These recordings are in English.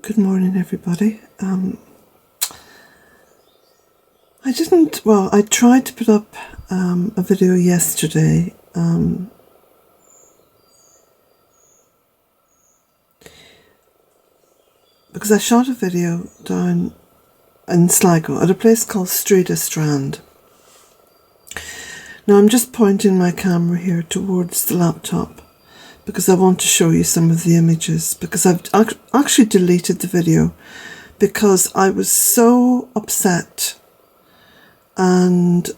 Good morning, everybody. I tried to put up a video yesterday, because I shot a video down in Sligo at a place called Streedagh Strand. Now I'm just pointing my camera here towards the laptop because I want to show you some of the images, because I've actually deleted the video because I was so upset, and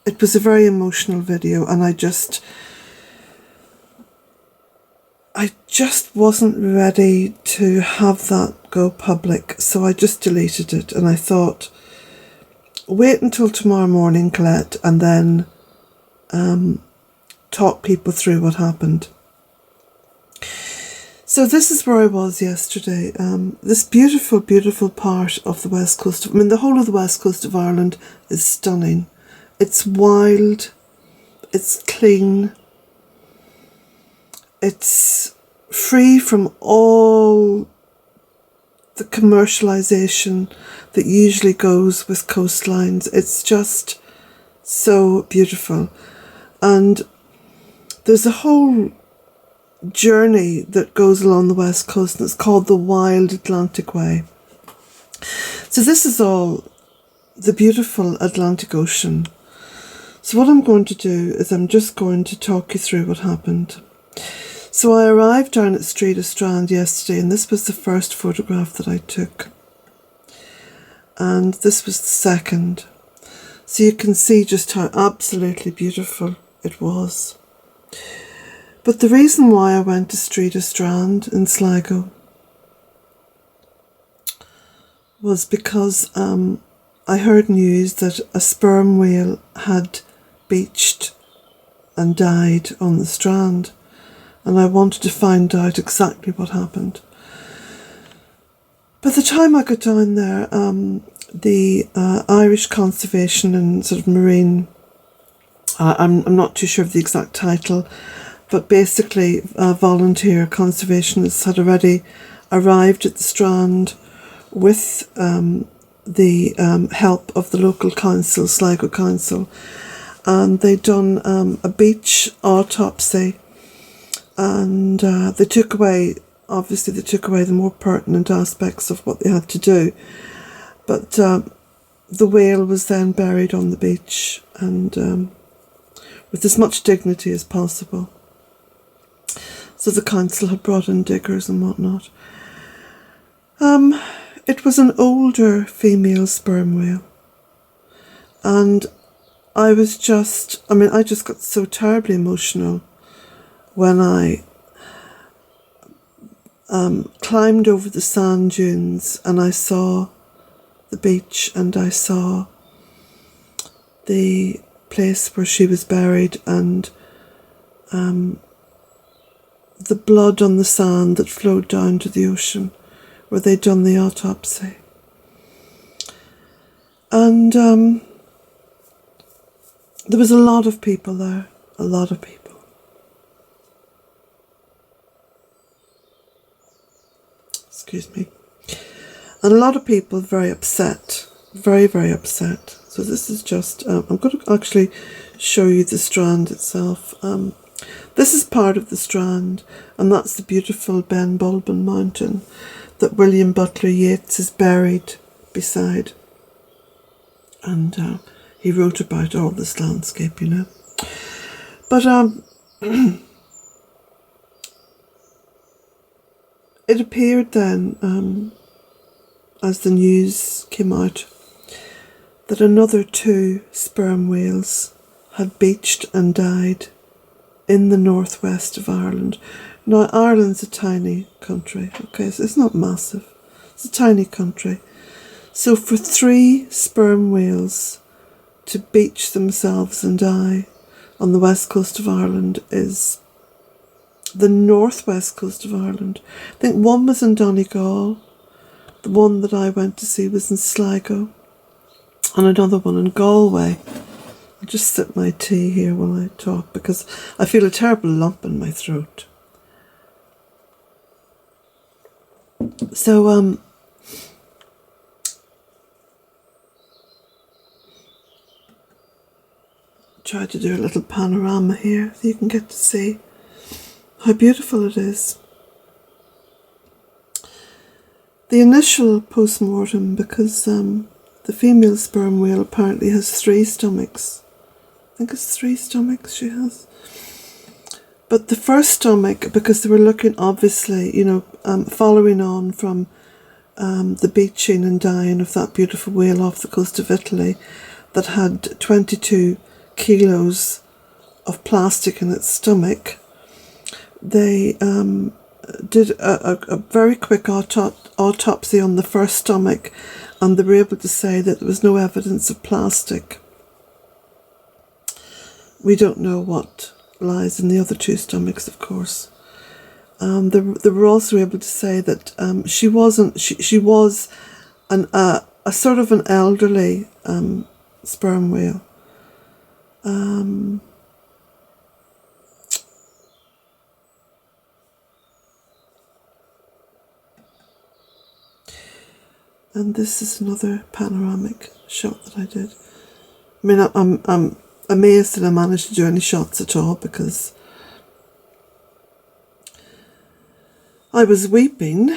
it was a very emotional video, and I just wasn't ready to have that go public, so I just deleted it. And I thought, wait until tomorrow morning, Colette, and then talk people through what happened. So this is where I was yesterday. This beautiful, beautiful part of the west coast. The whole of the west coast of Ireland is stunning. It's wild. It's clean. It's free from all the commercialisation that usually goes with coastlines. It's just so beautiful. And there's a whole journey that goes along the west coast, and it's called the Wild Atlantic Way. So this is all the beautiful Atlantic Ocean. So what I'm going to do is I'm just going to talk you through what happened. So I arrived down at Streedagh Strand yesterday, and this was the first photograph that I took. And this was the second. So you can see just how absolutely beautiful it was. But the reason why I went to Streedagh Strand in Sligo was because I heard news that a sperm whale had beached and died on the strand, and I wanted to find out exactly what happened. By the time I got down there, the Irish Conservation and sort of Marine, I'm not too sure of the exact title, but basically volunteer conservationists had already arrived at the strand with the help of the local council, Sligo Council, and they'd done a beach autopsy, and they took away the more pertinent aspects of what they had to do. But the whale was then buried on the beach, and with as much dignity as possible. So the council had brought in diggers and whatnot. It was an older female sperm whale, and I just got so terribly emotional when I climbed over the sand dunes and I saw the beach, and I saw the place where she was buried, and the blood on the sand that flowed down to the ocean where they'd done the autopsy. And there was a lot of people there, a lot of people. Excuse me. And a lot of people very upset, very, very upset. So this is just, I'm going to actually show you the strand itself. This is part of the strand, and that's the beautiful Ben Bulben mountain that William Butler Yeats is buried beside. And he wrote about all this landscape, you know. But it appeared then, as the news came out, that another 2 sperm whales had beached and died in the northwest of Ireland. Now, Ireland's a tiny country, okay, so it's not massive. It's a tiny country. So for 3 sperm whales to beach themselves and die on the west coast of Ireland is the northwest coast of Ireland. I think one was in Donegal, the one that I went to see was in Sligo, and another one in Galway. I'll just sip my tea here while I talk because I feel a terrible lump in my throat. So try to do a little panorama here so you can get to see how beautiful it is. The initial post-mortem, because the female sperm whale apparently has 3 stomachs. I think it's 3 stomachs she has. But the first stomach, because they were looking, obviously, you know, following on from the beaching and dying of that beautiful whale off the coast of Italy that had 22 kilos of plastic in its stomach, they did a very quick autopsy on the first stomach, and they were able to say that there was no evidence of plastic. We don't know what lies in the other 2 stomachs, of course. They were also able to say that she was a sort of an elderly sperm whale. And this is another panoramic shot that I did. I mean, I'm amazed that I managed to do any shots at all, because I was weeping,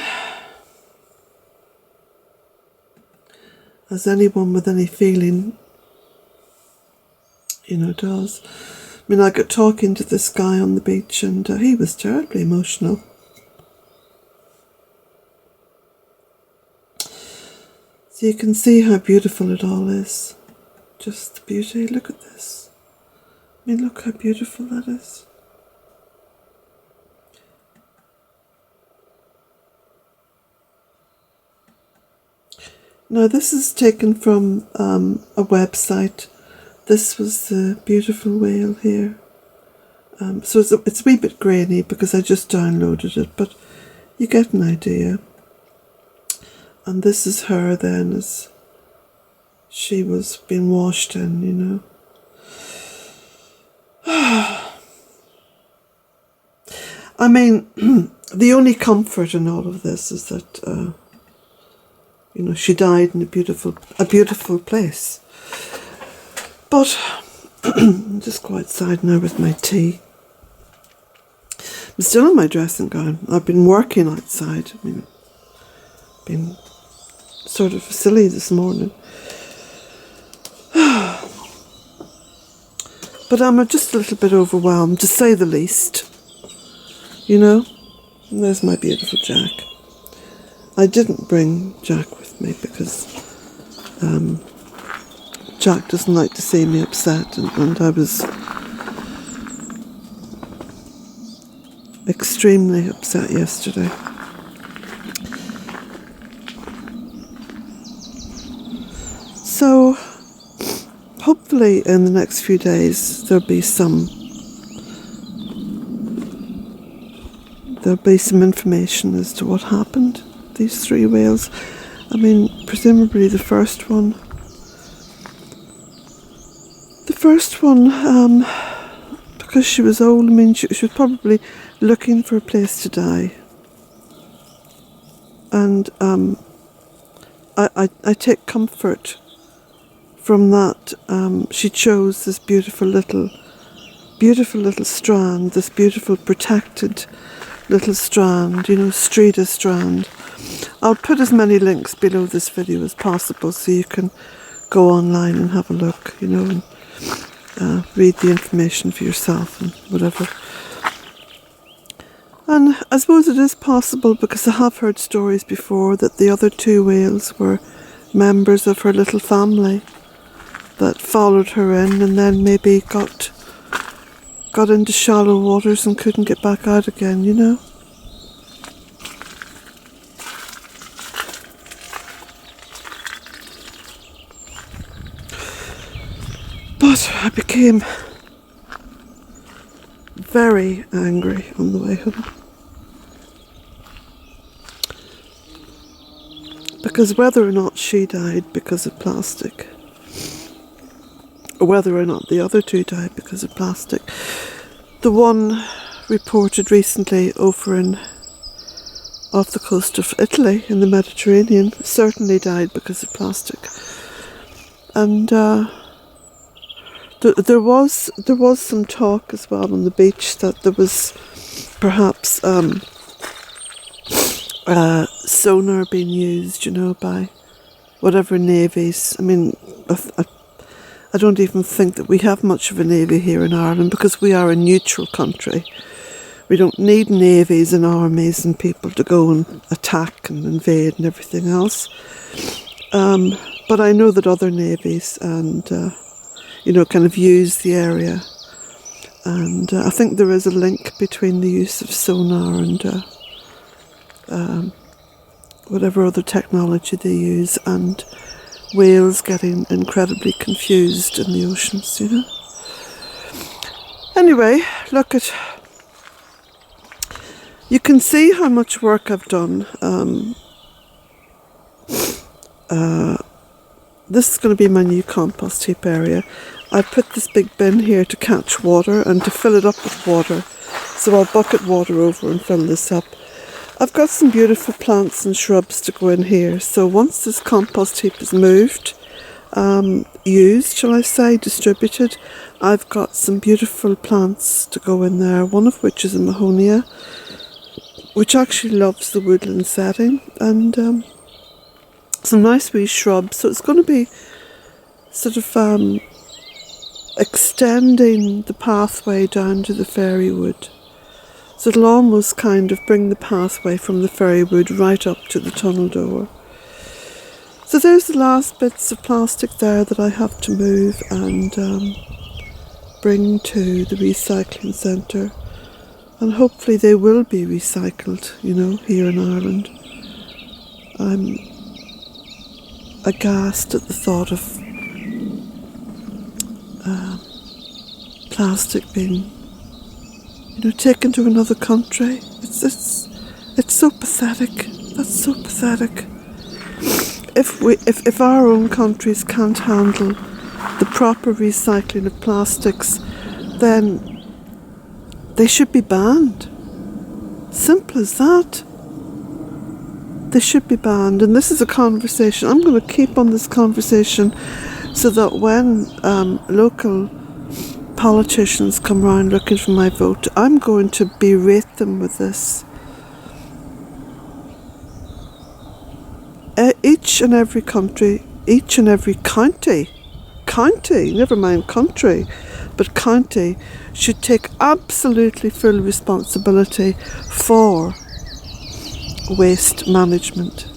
as anyone with any feeling, you know, does. I mean, I got talking to this guy on the beach, and he was terribly emotional. So you can see how beautiful it all is. Just the beauty. Look at this. I mean, look how beautiful that is. Now, this is taken from a website. This was the beautiful whale here. So it's a wee bit grainy because I just downloaded it, but you get an idea. And this is her then, as she was being washed in, you know. I mean, the only comfort in all of this is that, you know, she died in a beautiful place. But I'll just go outside now with my tea. I'm still in my dressing gown. I've been working outside. I mean, been sort of silly this morning. But I'm just a little bit overwhelmed, to say the least. You know? And there's my beautiful Jack. I didn't bring Jack with me because Jack doesn't like to see me upset, and I was extremely upset yesterday. So, hopefully in the next few days there'll be some information as to what happened, these 3 whales. I mean, presumably the first one, because she was old, I mean, she was probably looking for a place to die. And I take comfort from that. She chose this beautiful little strand, this beautiful protected little strand, you know, Streedagh Strand. I'll put as many links below this video as possible so you can go online and have a look, you know, and read the information for yourself and whatever. And I suppose it is possible, because I have heard stories before, that the other 2 whales were members of her little family that followed her in and then maybe got into shallow waters and couldn't get back out again, you know. But I became very angry on the way home, because whether or not she died because of plastic, or whether or not the other 2 died because of plastic, the one reported recently over in off the coast of Italy in the Mediterranean certainly died because of plastic. And there was some talk as well on the beach that there was perhaps sonar being used, by whatever navies. I mean, I don't even think that we have much of a navy here in Ireland because we are a neutral country. We don't need navies and armies and people to go and attack and invade and everything else. But I know that other navies and, kind of use the area. And I think there is a link between the use of sonar and whatever other technology they use and whales getting incredibly confused in the oceans, Anyway, look at... You can see how much work I've done. This is going to be my new compost heap area. I put this big bin here to catch water and to fill it up with water. So I'll bucket water over and fill this up. I've got some beautiful plants and shrubs to go in here. So once this compost heap is moved, used, shall I say, distributed, I've got some beautiful plants to go in there. One of which is a mahonia, which actually loves the woodland setting, and some nice wee shrubs. So it's going to be sort of extending the pathway down to the fairy wood. So it'll almost kind of bring the pathway from the fairy wood right up to the tunnel door. So there's the last bits of plastic there that I have to move and bring to the recycling centre. And hopefully they will be recycled, here in Ireland. I'm aghast at the thought of plastic being, taken to another country. It's so pathetic. That's so pathetic. If our own countries can't handle the proper recycling of plastics, then they should be banned. Simple as that. They should be banned. And this is a conversation. I'm going to keep on this conversation so that when local politicians come round looking for my vote, I'm going to berate them with this. Each and every country, each and every county, never mind country, but county, should take absolutely full responsibility for waste management.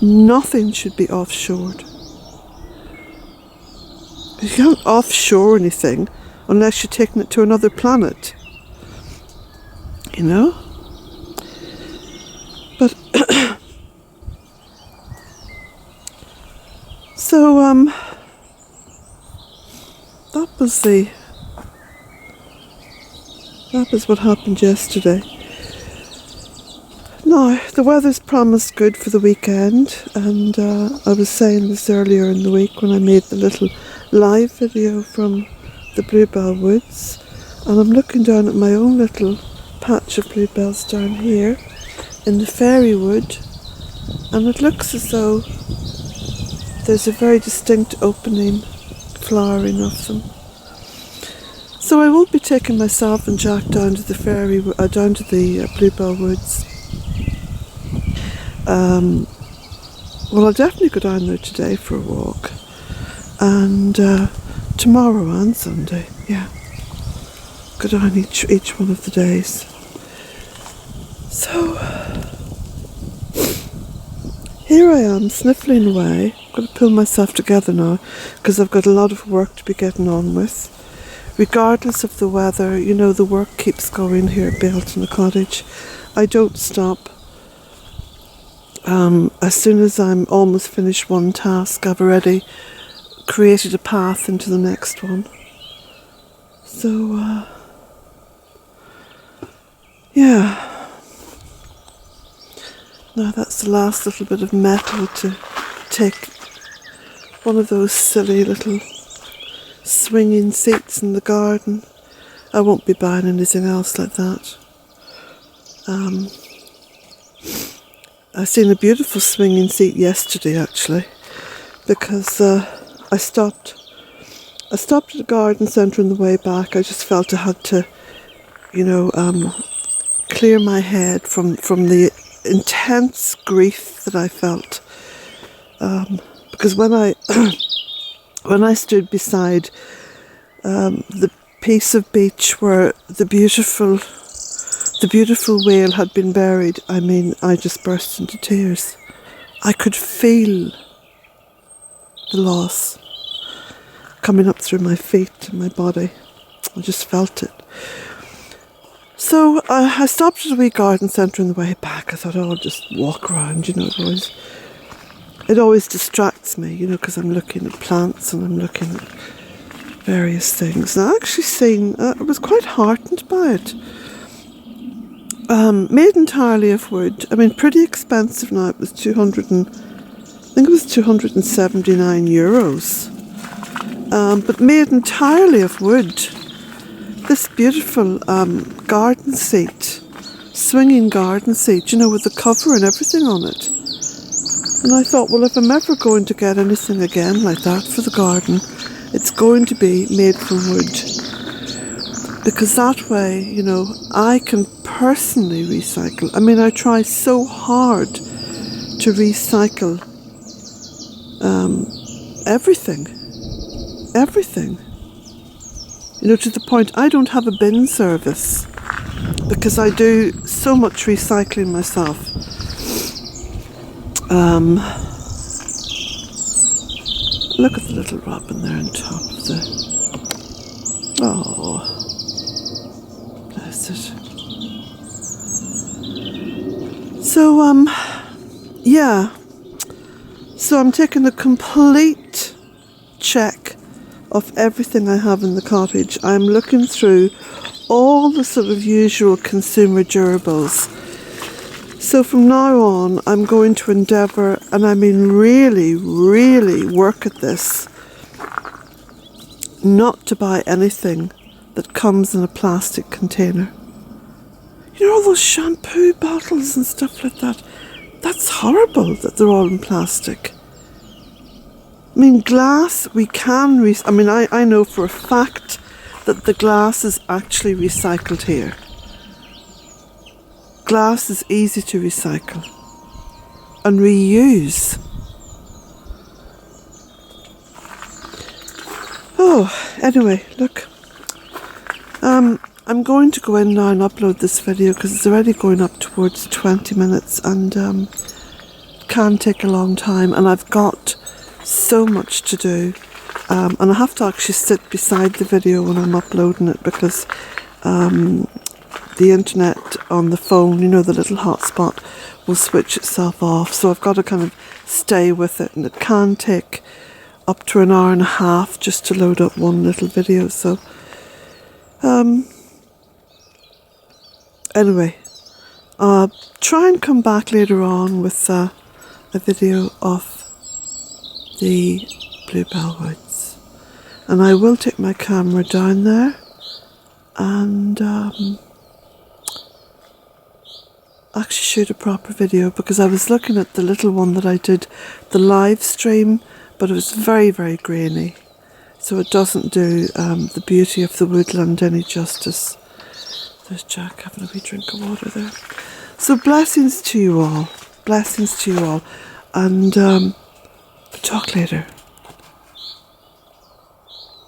Nothing should be offshored. You can't offshore anything unless you're taking it to another planet. But so that was what happened yesterday. Now, the weather's promised good for the weekend, and I was saying this earlier in the week when I made the little live video from the bluebell woods, and I'm looking down at my own little patch of bluebells down here in the fairy wood, and it looks as though there's a very distinct opening flowering of them. So I will be taking myself and Jack down to the bluebell woods. Well, I'll definitely go down there today for a walk, and tomorrow and Sunday. Yeah, go down each one of the days. So here I am sniffling away. I've got to pull myself together now because I've got a lot of work to be getting on with. Regardless of the weather, the work keeps going here at Built in the Cottage. I don't stop. As soon as I'm almost finished one task, I've already created a path into the next one. So, yeah. Now that's the last little bit of metal to take one of those silly little swinging seats in the garden. I won't be buying anything else like that. I seen a beautiful swinging seat yesterday actually, because I stopped at a garden centre on the way back. I just felt I had to, clear my head from the intense grief that I felt. Because when I when I stood beside the piece of beach where the beautiful whale had been buried, I mean, I just burst into tears. I could feel the loss coming up through my feet and my body. I just felt it. So I stopped at a wee garden centre on the way back. I thought, I'll just walk around, it always distracts me, because I'm looking at plants and I'm looking at various things. And I actually seen, I was quite heartened by it. Made entirely of wood. I mean, pretty expensive now. It was 279 euros. But made entirely of wood. This beautiful garden seat, swinging garden seat, with the cover and everything on it. And I thought, well, if I'm ever going to get anything again like that for the garden, it's going to be made from wood. Because that way, I can personally recycle. I mean, I try so hard to recycle everything. To the point I don't have a bin service because I do so much recycling myself. Look at the little robin there on top of the... Oh, bless it. So, yeah. So I'm taking a complete check of everything I have in the cottage. I'm looking through all the sort of usual consumer durables. So from now on, I'm going to endeavour, and I mean really, really work at this, not to buy anything that comes in a plastic container. All those shampoo bottles and stuff like that. That's horrible that they're all in plastic. I mean, glass, we can... I know for a fact that the glass is actually recycled here. Glass is easy to recycle and reuse. Oh, anyway, look. I'm going to go in now and upload this video because it's already going up towards 20 minutes and it can take a long time, and I've got so much to do. And I have to actually sit beside the video when I'm uploading it because the internet on the phone, the little hotspot, will switch itself off. So I've got to kind of stay with it, and it can take up to an hour and a half just to load up one little video. So, anyway, I'll try and come back later on with a video of the Bluebell Woods. And I will take my camera down there and actually shoot a proper video, because I was looking at the little one that I did, the live stream, but it was very, very grainy, so it doesn't do the beauty of the woodland any justice. There's Jack having a wee drink of water there. So blessings to you all, and talk later.